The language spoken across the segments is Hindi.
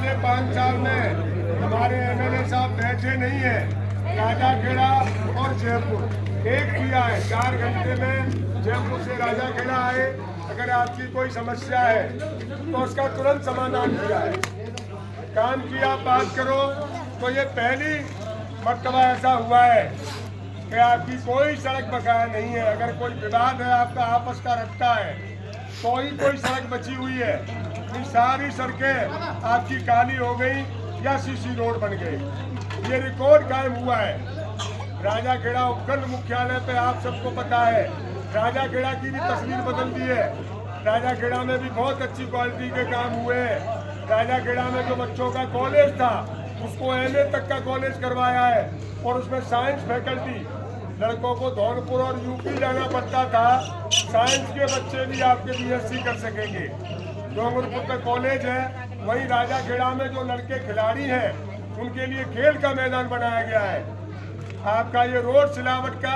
पिछले 5 साल में हमारे एमएलए साहब बैठे नहीं है। राजाखेड़ा और जयपुर एक किया है, 4 घंटे में जयपुर से राजाखेड़ा आए। अगर आपकी कोई समस्या है तो उसका तुरंत समाधान किया है, काम किया। बात करो तो ये पहली मर्तबा ऐसा हुआ है कि आपकी कोई सड़क बकाया नहीं है। अगर कोई विवाद है आपका आपस का रखता है तो ही कोई सड़क बची हुई है। ये सारी सड़कें आपकी काली हो गई या सीसी रोड बन गई। ये रिकॉर्ड कायम हुआ है। राजाखेड़ा उपखंड मुख्यालय पे आप सबको पता है, राजाखेड़ा की भी तस्वीर बदल दी है। राजाखेड़ा में भी बहुत अच्छी क्वालिटी के काम हुए हैं। राजाखेड़ा में जो बच्चों का कॉलेज था उसको एमए तक का कॉलेज करवाया है और उसमें साइंस फैकल्टी, लड़कों को धौलपुर और यूपी जाना पड़ता था, साइंस के बच्चे भी आपके बीएससी कर सकेंगे। डोंगरपुर का कॉलेज है, वहीं राजाखेड़ा में जो लड़के खिलाड़ी हैं उनके लिए खेल का मैदान बनाया गया है। आपका ये रोड सिलावट का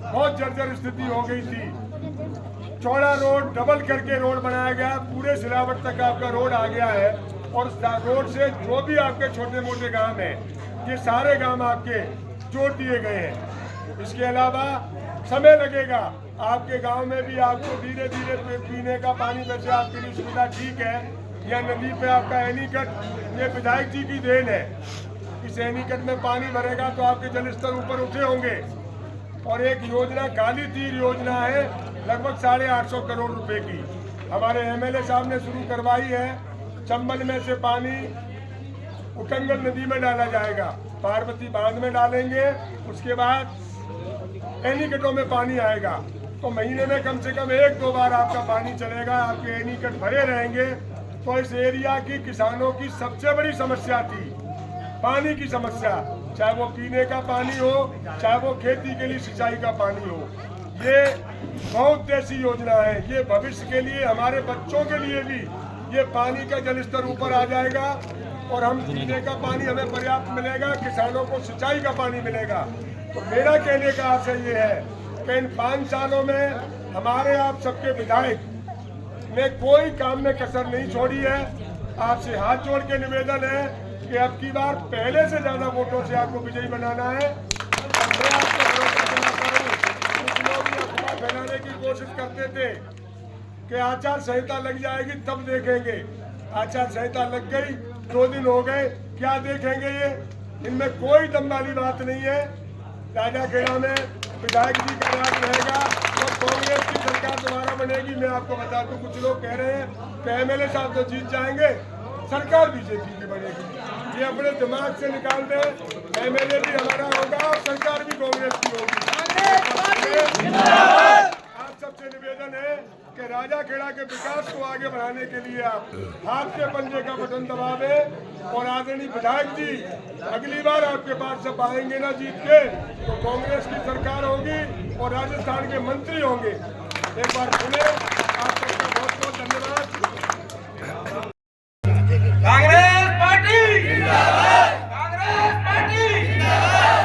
बहुत जर्जर स्थिति हो गई थी, चौड़ा रोड डबल करके रोड बनाया गया, पूरे सिलावट तक आपका रोड आ गया है। और रोड से जो भी आपके छोटे मोटे गांव हैं ये सारे गांव आपके जोड़ दिए गए हैं। इसके अलावा समय लगेगा आपके गांव में भी, आपको धीरे धीरे पीने का पानी वैसे आपके लिए सुविधा ठीक है। या नदी पे आपका एनीकट, ये विधायक जी की देन है। इस एनीकट में पानी भरेगा तो आपके जल स्तर ऊपर उठे होंगे। और एक योजना काली तीर योजना है, लगभग 850 करोड़ रुपए की हमारे एमएलए साहब ने शुरू करवाई है। चंबल में से पानी उटंगल नदी में डाला जाएगा, पार्वती बांध में डालेंगे, उसके बाद एनीकटों में पानी आएगा। तो महीने में कम से कम 1-2 बार आपका पानी चलेगा, आपके एनीकट भरे रहेंगे। तो इस एरिया की किसानों की सबसे बड़ी समस्या थी पानी की समस्या, चाहे वो पीने का पानी हो, चाहे वो खेती के लिए सिंचाई का पानी हो। ये बहुउद्देशीय योजना है, ये भविष्य के लिए, हमारे बच्चों के लिए भी ये पानी का जल स्तर ऊपर आ जाएगा और हम पीने का पानी हमें पर्याप्त मिलेगा, किसानों को सिंचाई का पानी मिलेगा। तो मेरा कहने का आशय ये है कि इन 5 सालों में हमारे आप सबके विधायक ने कोई काम में कसर नहीं छोड़ी है। आपसे हाथ जोड़ के निवेदन है कि अब की बार पहले से ज्यादा वोटों से आपको विजयी बनाना है। मैं आपको भरोसा दिलाता हूं, कुछ लोग ये अफवाह फैलाने की कोशिश करते थे कि आचार संहिता लग जाएगी तब देखेंगे। आचार संहिता लग गई, 2 दिन हो गए, क्या देखेंगे ये? इनमें कोई दम वाली बात नहीं है। राजाखेड़ा में विधायक जी का राज रहेगा और कांग्रेस की सरकार दोबारा बनेगी। मैं आपको बता दूं, कुछ लोग कह रहे हैं कि एमएलए साहब तो जीत जाएंगे, सरकार बीजेपी की बनेगी। ये अपने दिमाग से निकाल दे, एमएलए भी हमारा होगा और सरकार भी कांग्रेस की होगी। आप सबसे निवेदन है कि राजाखेड़ा के विकास को आगे बढ़ाने के लिए आप हाथ के पंजे का बटन दबावे और आदरणीय विधायक जी अगली बार आपके पास जब आएंगे ना जीत के, तो कांग्रेस की सरकार होगी और राजस्थान के मंत्री होंगे। एक बार सुने, आप सबका बहुत बहुत धन्यवाद। कांग्रेस पार्टी जिंदाबाद, कांग्रेस पार्टी जिंदाबाद।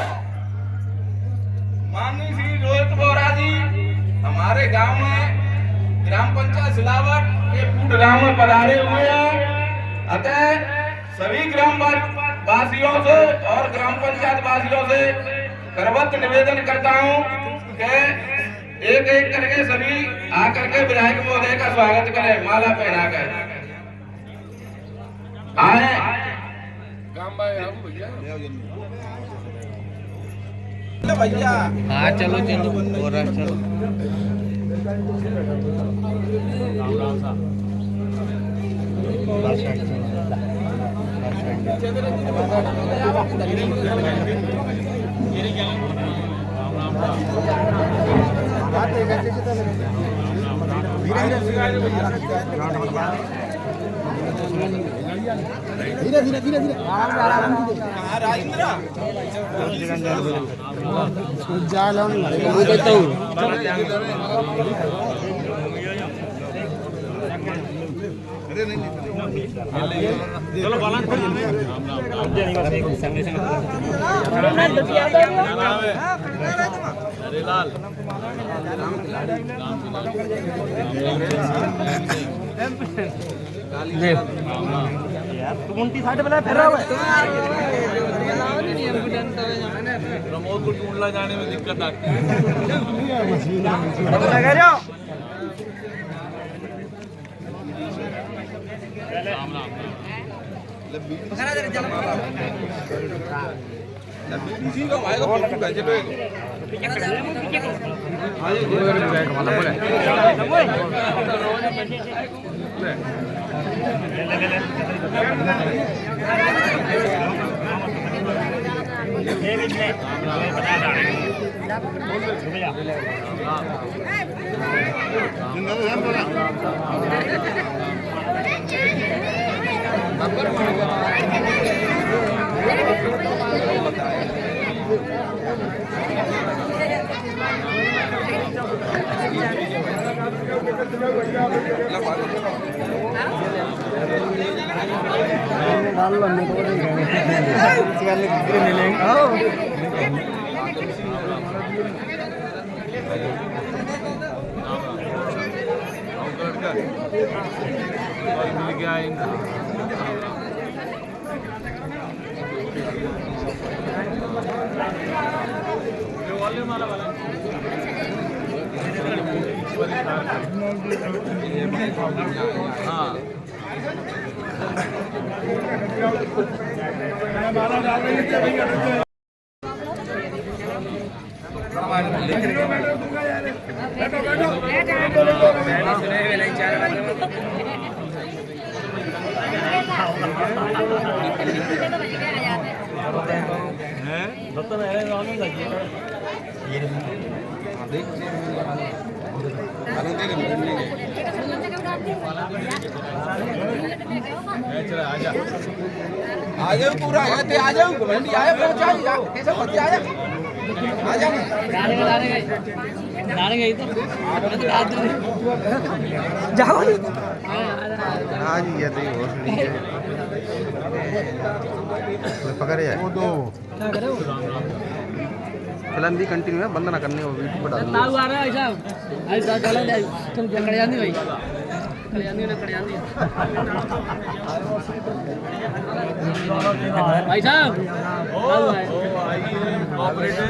माननीय श्री रोहित बोरा जी हमारे गांव में ग्राम पंचायत सिलावट के फूट गांव में पधारे हुए हैं। अतः सभी ग्राम वासियों से और ग्राम पंचायत वासियों से करवत निवेदन करता हूं कि एक एक करके सभी आकर के विधायक महोदय का स्वागत करें, माला पहनाकर आए। भैया हाँ चलो चलो बोरा चलो। धीरे धीरे धीरे धीरे राजेंद्र चलो बालान उनकी साइड पे फिर रहा है प्रमोद को टूंडला जाने में दिक्कत आती है। मिल गया हाँ आ जाओ पूरा आ जाओ घमंडी आया पहुंचा कैसे पहुंचे आ जाओ जाओ आज ये तो भोसड़ी है पकड़ जाए वो दो फिल्म भी कंटिन्यू है बंद ना करने वो वीडियो पर डालना आ रहा है साहब ऐसा चला ले तुम कड़ जाती भाई कड़ जाती ना कड़ जाती भाई साहब ऑपरेटर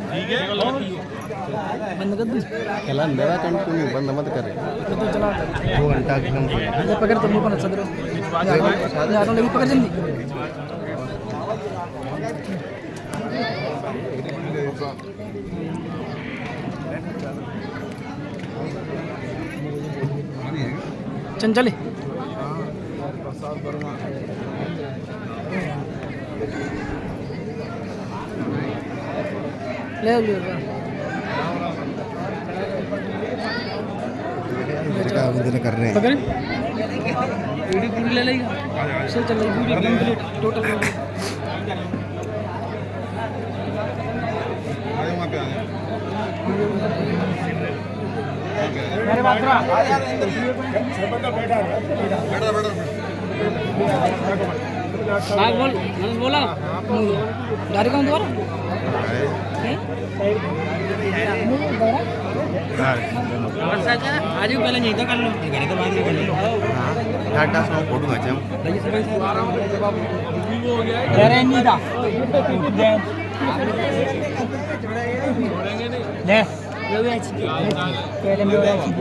ठीक है बंद कर दी चला मेरा कंटिन्यू बंद मत करे तो चला 2 घंटा कम से ये पकड़ तुम ऊपर सदरो यार लगी पकड़ जल्दी चंचले ले लियो कर रहे हैं पकड़ वीडियो पूरी ले लेगा चल चल वीडियो कंप्लीट टोटल मेरे बात करा बैठा बोल मैंने बोला गाड़ी कौन दोबारा आज पहले नहीं तो कर लो गाड़ी तो बाद में कर लो टाटा सो फोटो खींचा अरे नहीं था ले ले भी अच्छी पहले में अच्छी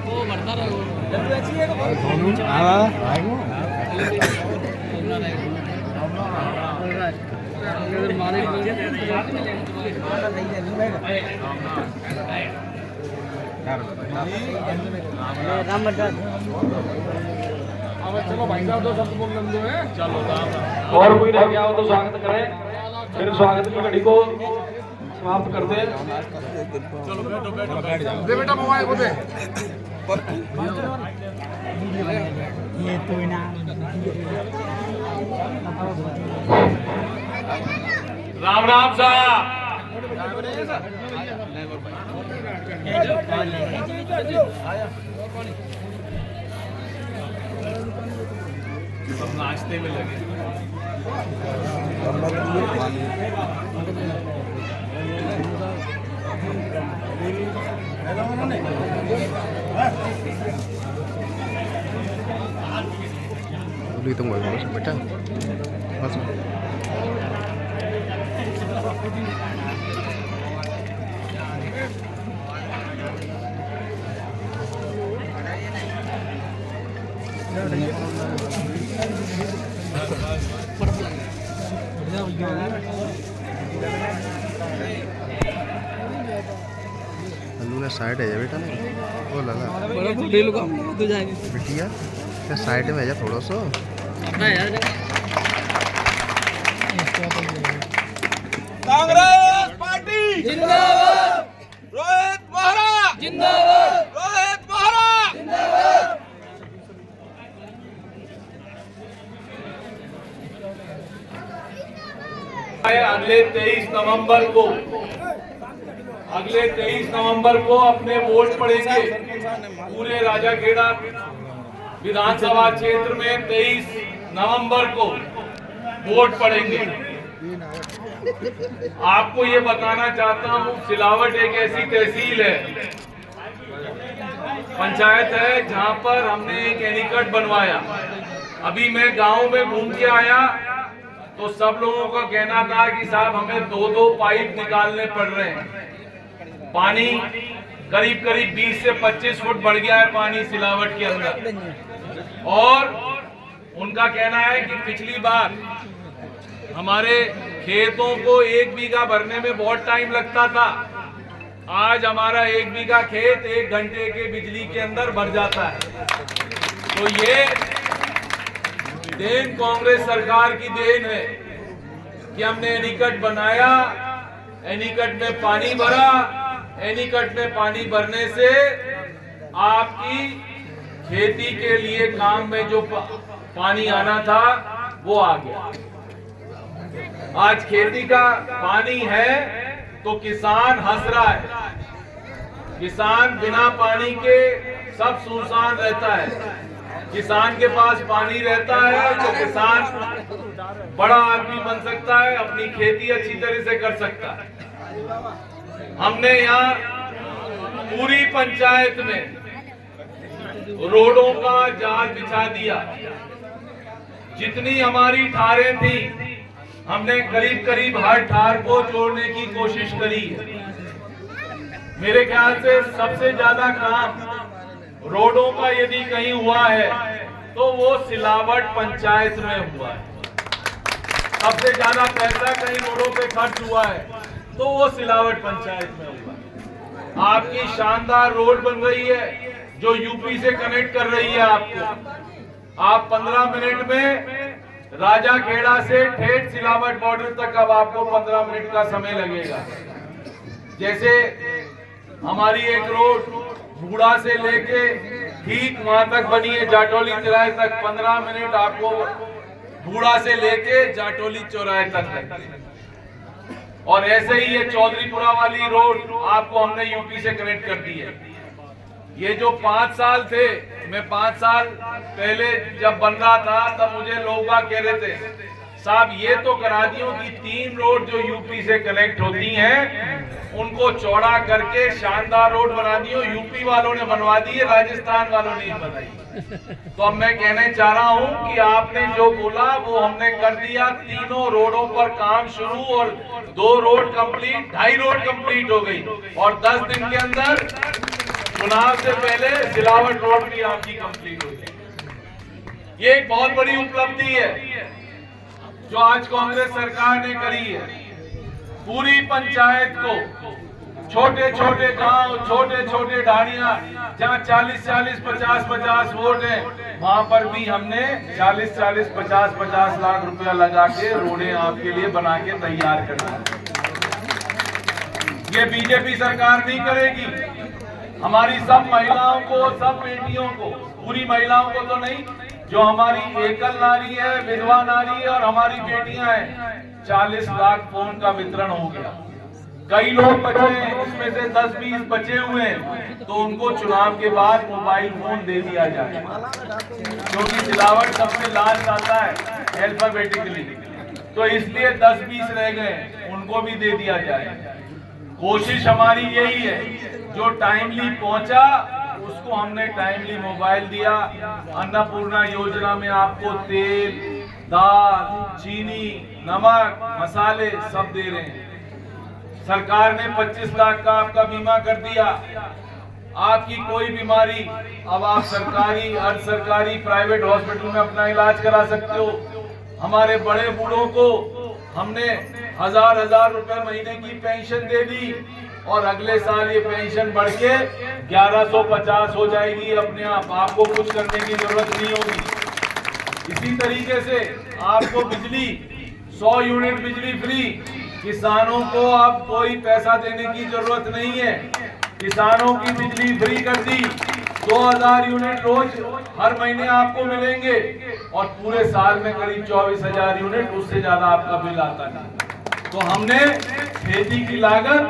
वो बढ़ता रहे वो अच्छी है हां अगर मारे राम बटर चलो भाई साहब दो शब्द बोल दो है चलो और कोई रह गया हो तो स्वागत करें फिर स्वागत की घड़ी को समाप्त कर दें चलो बैठो बैठो बैठ जाओ दे बेटा मोबाइल को दे ये तो ना राम राम साहब सब नाश्ते में लगे Đi tung ngồi beca. Masuk. Luna side है जा बेटा नहीं ओ लाला बड़ा ले लूंगा तो जाएंगे बिटिया क्या साइड में है जा थोड़ा सा ना यार कांग्रेस पार्टी जिंदाबाद, रोहित बोहरा जिंदाबाद, रोहित बोहरा जिंदाबाद। अगले 23 नवंबर को अपने वोट पड़ेंगे पूरे राजाखेड़ा विधानसभा क्षेत्र में। 23 नवंबर को वोट पड़ेंगे। आपको ये बताना चाहता हूँ, सिलावट एक ऐसी तहसील है, पंचायत है, जहाँ पर हमने एक एनीकट बनवाया। अभी मैं गांव में घूम के आया तो सब लोगों का कहना था कि साहब हमें 2-2 पाइप निकालने पड़ रहे हैं। पानी करीब 20 से 25 फुट बढ़ गया है पानी सिलावट के अंदर। और उनका कहना है कि पिछली बार हमारे खेतों को 1 बीघा भरने में बहुत टाइम लगता था, आज हमारा 1 बीघा खेत 1 घंटे के बिजली के अंदर भर जाता है। तो ये देन कांग्रेस सरकार की देन है कि हमने एनीकट बनाया, एनीकट में पानी भरा, एनीकट में पानी भरने से आपकी खेती के लिए काम में जो पानी आना था वो आ गया। आज खेती का पानी है तो किसान हंस रहा है। किसान बिना पानी के सब सुनसान रहता है। किसान के पास पानी रहता है तो किसान बड़ा आदमी बन सकता है, अपनी खेती अच्छी तरह से कर सकता है। हमने यहाँ पूरी पंचायत में रोडों का जाल बिछा दिया। जितनी हमारी ठारें थी हमने करीब हर ठार को जोड़ने की कोशिश करी है। मेरे ख्याल से सबसे ज्यादा काम रोडों का यदि कहीं हुआ है तो वो सिलावट पंचायत में हुआ है। सबसे ज्यादा पैसा कहीं रोडों पे खर्च हुआ है तो वो सिलावट पंचायत में हुआ है। आपकी शानदार रोड बन रही है जो यूपी से कनेक्ट कर रही है आपको। आप 15 मिनट में राजाखेड़ा से ठेठ सिलावट बॉर्डर तक अब आपको 15 मिनट का समय लगेगा। जैसे हमारी एक रोड बूढ़ा से लेके ठीक वहां तक बनी है जाटौली चौराहे तक, 15 मिनट आपको बूढ़ा से लेके जाटौली चौराहे तक लगते हैं। और ऐसे ही ये चौधरीपुरा वाली रोड आपको हमने यूपी से कनेक्ट कर दी है। ये जो 5 साल थे, मैं 5 साल पहले जब बन रहा था तब मुझे लोग कह रहे थे साहब ये तो करा दियो कि 3 रोड जो यूपी से कनेक्ट होती हैं उनको चौड़ा करके शानदार रोड बना दियो। यूपी वालों ने बनवा दी है, राजस्थान वालों ने बनाई। तो अब मैं कहने चाह रहा हूं कि आपने जो बोला वो हमने कर दिया। 3 रोडों पर काम शुरू और 2 रोड कंप्लीट, 2.5 रोड कंप्लीट हो गई और 10 दिन के अंदर चुनाव से पहले सिलावट रोड भी आपकी कंप्लीट हो गई। ये एक बहुत बड़ी उपलब्धि है जो आज कांग्रेस सरकार ने करी है। पूरी पंचायत को छोटे छोटे गांव, छोटे छोटे ढाणियां जहां 40-40, 50-50 वोट हैं, वहां पर भी हमने 40-40, 50-50 लाख रुपया लगा के रोडें आपके लिए बना के तैयार कर दी। ये बीजेपी सरकार नहीं करेगी। हमारी सब महिलाओं को, सब बेटियों को, पूरी महिलाओं को तो नहीं, जो हमारी एकल नारी है, विधवा नारी है और हमारी बेटियां हैं, 40 लाख फोन का वितरण हो गया। कई लोग बचे हैं, इसमें से 10-20 बचे हुए हैं, तो उनको चुनाव के बाद मोबाइल फोन दे दिया जाए, क्योंकि सिलावट सबसे लास्ट आता है अल्फाबेटिकली, तो इसलिए 10-20 रह गए, उनको भी दे दिया जाए। कोशिश हमारी यही है, जो टाइमली पहुंचा उसको हमने टाइमली मोबाइल दिया। अन्नपूर्णा योजना में आपको तेल, दाल, चीनी, नमक, मसाले सब दे रहे हैं। सरकार ने 25 लाख का आपका बीमा कर दिया। आपकी कोई बीमारी अब आप सरकारी, अर्ध सरकारी, प्राइवेट हॉस्पिटल में अपना इलाज करा सकते हो। हमारे बड़े बूढ़ों को हमने हजार रुपए महीने की पेंशन दे दी और अगले साल ये पेंशन बढ़ के 1150 हो जाएगी अपने आप। आपको कुछ करने की जरूरत नहीं होगी। इसी तरीके से आपको बिजली 100 यूनिट बिजली फ्री। किसानों को अब कोई पैसा देने की जरूरत नहीं है। किसानों की बिजली फ्री कर दी। 2000 यूनिट रोज हर महीने आपको मिलेंगे और पूरे साल में करीब 24,000 यूनिट, उससे ज्यादा आपका बिल आता नहीं। तो हमने खेती की लागत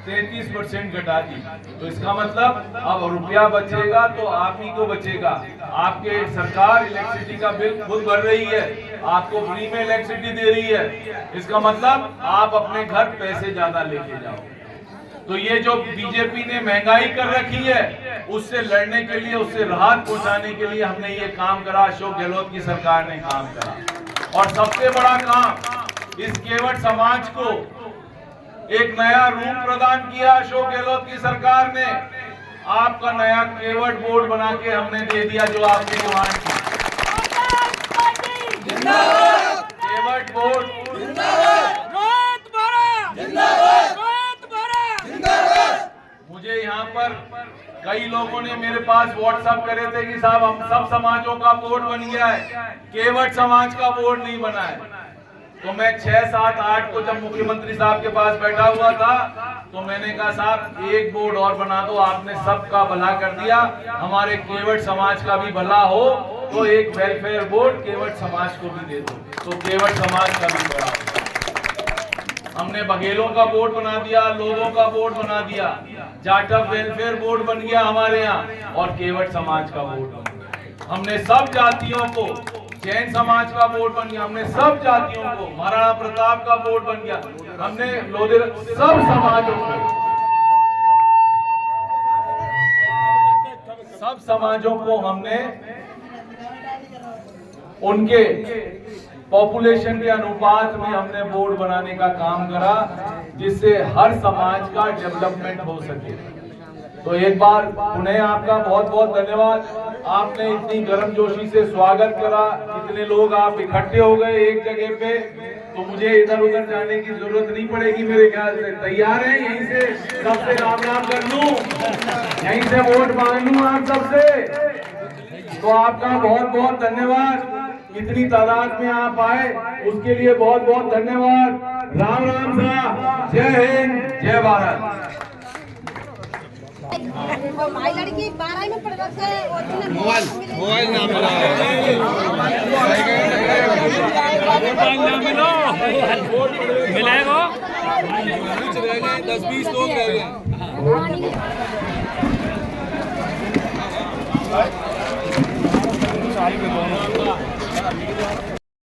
33% घटा दी। तो इसका मतलब अब रुपया बचेगा तो आप ही को बचेगा। आपके सरकार इलेक्ट्रिसिटी का बिल खुद भर रही है, आपको फ्री में इलेक्ट्रिसिटी दे रही है। इसका मतलब आप अपने घर पैसे ज्यादा लेके जाओ। तो ये जो बीजेपी ने महंगाई कर रखी है, उससे लड़ने के लिए, उससे राहत पहुंचाने के लिए हमने ये काम करा। अशोक गहलोत की सरकार ने काम करा। और सबसे बड़ा काम, इस केवट समाज को एक नया रूप प्रदान किया अशोक गहलोत की सरकार ने। आपका नया केवट बोर्ड बना के हमने दे दिया, जो आपकी डिमांड थी। केवट बोर्ड मुझे यहाँ पर कई लोगों ने मेरे पास व्हाट्सएप करे थे कि साहब हम सब समाजों का बोर्ड बन गया है, केवट समाज का बोर्ड नहीं बना है। तो मैं 6, 7, 8 को जब मुख्यमंत्री साहब के पास बैठा हुआ था तो मैंने कहा साहब एक बोर्ड और बना दो, आपने सबका भला कर दिया, हमारे केवट समाज का भी भला हो तो एक वेलफेयर बोर्ड केवट समाज को भी दे दो, तो केवट समाज का भी बड़ा हो। हमने बघेलों का बोर्ड बना दिया, लोगों का बोर्ड बना दिया, जाटव वेलफेयर बोर्ड बन गया हमारे यहाँ और केवट समाज का बोर्ड बन गया। हमने सब जातियों को, जैन समाज का बोर्ड बन गया, हमने सब जातियों को, महाराणा प्रताप का बोर्ड बन गया, हमने लोधे सब समाजों को, सब समाजों को हमने उनके पॉपुलेशन के अनुपात में हमने बोर्ड बनाने का काम करा, जिससे हर समाज का डेवलपमेंट हो सके। तो एक बार उन्हें आपका बहुत बहुत धन्यवाद। आपने इतनी गर्मजोशी से स्वागत करा, इतने लोग आप इकट्ठे हो गए एक जगह पे, तो मुझे इधर उधर जाने की जरूरत नहीं पड़ेगी मेरे ख्याल से। तैयार हैं? यहीं से सबसे राम राम कर लूं, यहीं से वोट मांग लूं आप सबसे। तो आपका बहुत बहुत धन्यवाद, इतनी तादाद में आप आए उसके लिए बहुत बहुत धन्यवाद। राम राम साहब, जय हिंद, जय भारत। हमारी लड़की 12 में पढ़ रखा है। मोबाइल नाम मिलेगा 10-20 लोग रह गए। सारी